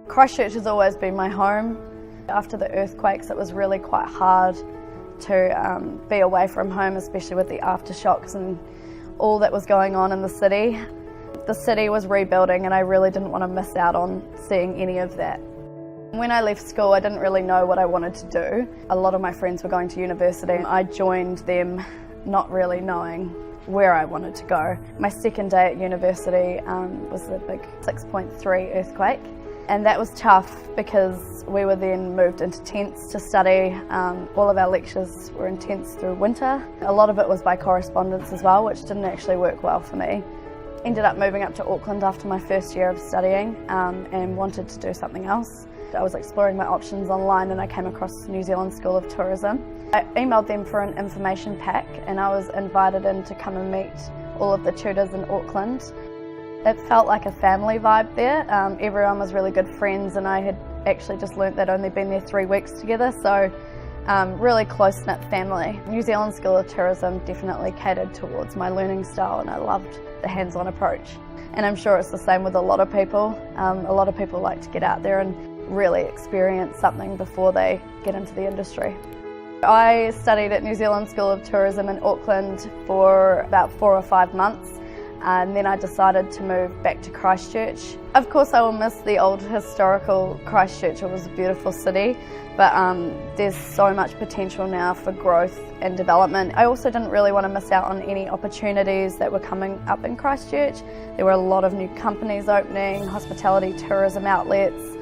Christchurch has always been my home. After the earthquakes, it was really quite hard to be away from home, especially with the aftershocks and all that was going on in the city. The city was rebuilding and I really didn't want to miss out on seeing any of that. When I left school, I didn't really know what I wanted to do. A lot of my friends were going to university. I joined them not really knowing where I wanted to go. My second day at university was the big 6.3 earthquake, and that was tough because we were then moved into tents to study. All of our lectures were in tents through winter. A lot of it was by correspondence as well, which didn't actually work well for me. Ended up moving up to Auckland after my first year of studying and wanted to do something else. I was exploring my options online and I came across New Zealand School of Tourism. I emailed them for an information pack and I was invited in to come and meet all of the tutors in Auckland. It felt like a family vibe there. Everyone was really good friends and I had actually just learnt they'd only been there 3 weeks together, so really close-knit family. New Zealand School of Tourism definitely catered towards my learning style and I loved the hands-on approach. And I'm sure it's the same with a lot of people. A lot of people like to get out there and really experience something before they get into the industry. I studied at New Zealand School of Tourism in Auckland for about 4 or 5 months and then I decided to move back to Christchurch. Of course I will miss the old historical Christchurch. It was a beautiful city, but there's so much potential now for growth and development. I also didn't really want to miss out on any opportunities that were coming up in Christchurch. There were a lot of new companies opening, hospitality, tourism outlets.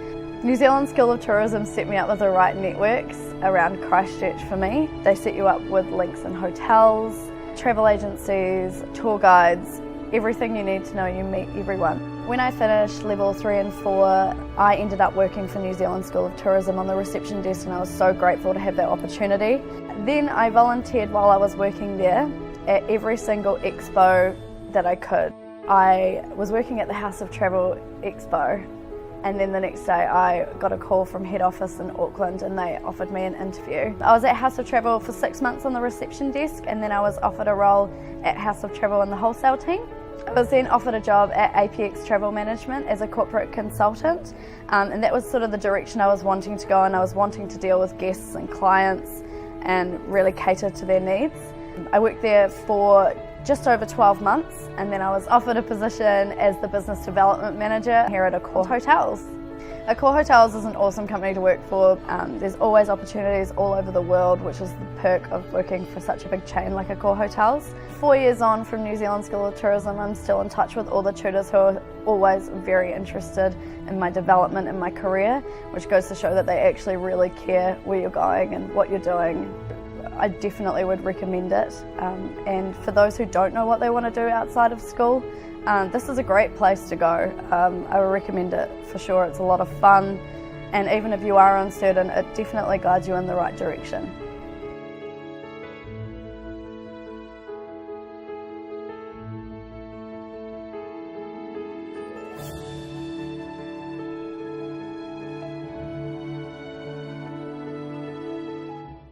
New Zealand School of Tourism set me up with the right networks around Christchurch for me. They set you up with links in hotels, travel agencies, tour guides, everything you need to know. You meet everyone. When I finished level 3 and 4, I ended up working for New Zealand School of Tourism on the reception desk and I was so grateful to have that opportunity. Then I volunteered while I was working there at every single expo that I could. I was working at the House of Travel Expo, and then the next day I got a call from head office in Auckland and they offered me an interview. I was at House of Travel for 6 months on the reception desk and then I was offered a role at House of Travel in the wholesale team. I was then offered a job at APX Travel Management as a corporate consultant, and that was sort of the direction I was wanting to go, and I was wanting to deal with guests and clients and really cater to their needs. I worked there for just over 12 months and then I was offered a position as the business development manager here at Accor Hotels. Accor Hotels is an awesome company to work for. There's always opportunities all over the world, which is the perk of working for such a big chain like Accor Hotels. 4 years on from New Zealand School of Tourism, I'm still in touch with all the tutors who are always very interested in my development and my career, which goes to show that they actually really care where you're going and what you're doing. I definitely would recommend it. And for those who don't know what they want to do outside of school, this is a great place to go. I would recommend it for sure. It's a lot of fun, and even if you are uncertain, it definitely guides you in the right direction.